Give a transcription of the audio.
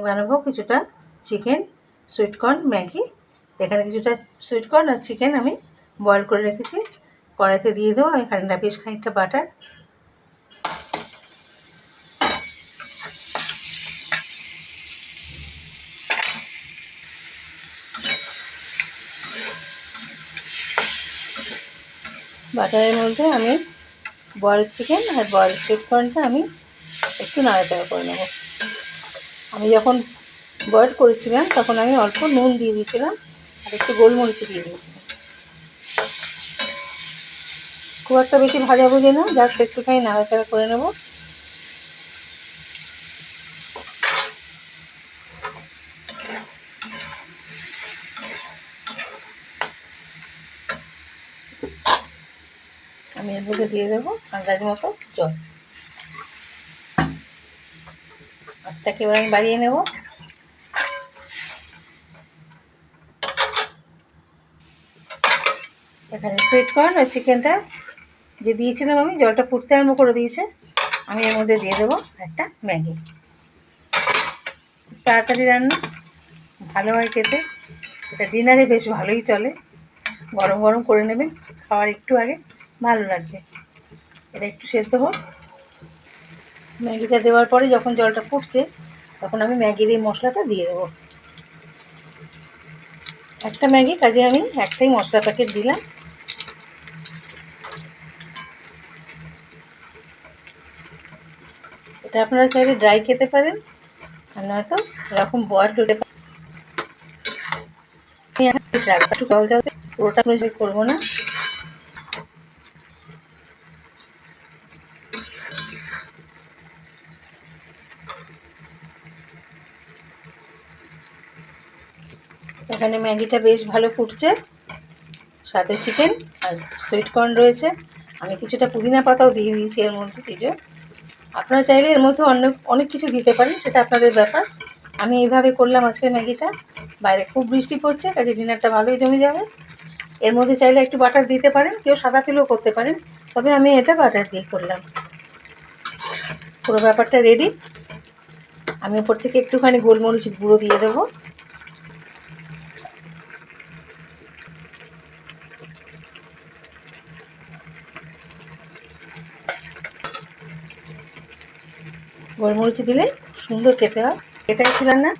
বানাবো কিছুটা chicken sweet corn Maggi. এখানে কিছুটা সুইট কর্ন আর চিকেন আমি বয়েল করে রেখেছি, কড়াইতে দিয়ে দেবো। এখানে বেশ খানিকটা বাটার, বাটারের মধ্যে আমি বয়েল চিকেন আর বয়েল সুইট কর্নটা আমি একটু নাড়াচাড়া করে নেব। আমি যখন বয়েল করেছিলাম তখন আমি অল্প নুন দিয়ে দিয়েছিলাম আর একটু গোলমরিচ দিয়ে দিয়েছিলাম। খুব একটা বেশি ভাজা ভুজে না, জাস্ট একটুখানি নাড়াচাড়া করে নেব। আমি এর মধ্যে দিয়ে দেবো আন্দাজ মতো জল। আঁচটাকে এবার আমি বাড়িয়ে নেব। এখানে সুইট কর্ন আর চিকেনটা যে দিয়েছিলাম আমি, জলটা ফুটতে আরম্ভ করে দিয়েছে। আমি এর মধ্যে দিয়ে দেবো একটা ম্যাগি। তাড়াতাড়ি রান্না, ভালো হয় খেতে, এটা ডিনারে বেশ ভালোই চলে। গরম গরম করে নেবেন, খাওয়ার একটু আগে ভালো লাগবে। এটা একটু সেদ্ধ হোক। ম্যাগিটা দেওয়ার পরে যখন জলটা ফুটছে তখন আমি ম্যাগির এই মশলাটা দিয়ে দেবো। একটা ম্যাগি কাজে আমি একটাই মশলা প্যাকেট দিলাম। এটা আপনারা চাইলে ড্রাই খেতে পারেন, আর নয়তো এরকম বয়েল হতে পারেন। আমি একটু জল জল পুরোটা করবো না। এখানে ম্যাগিটা বেশ ভালো ফুটছে, সাথে চিকেন আর সুইট কর্ন রয়েছে। আমি কিছুটা পুদিনা পাতাও দিয়ে দিয়েছি এর মধ্যে কিছু। আপনারা চাইলে এর মধ্যে অনেক কিছু দিতে পারেন, সেটা আপনাদের ব্যাপার। আমি এইভাবে করলাম আজকে ম্যাগিটা। বাইরে খুব বৃষ্টি পড়ছে, কাজে ডিনারটা ভালোই জমে যাবে। এর মধ্যে চাইলে একটু বাটার দিতে পারেন, কেউ সাদা তেলও করতে পারেন, তবে আমি এটা বাটার দিয়ে করলাম। পুরো ব্যাপারটা রেডি। আমি ওপর থেকে একটুখানি গোলমরিচ গুঁড়ো দিয়ে দেবো। গোলমরিচ দিলে সুন্দর খেতে হয়। এটাই ছিল না।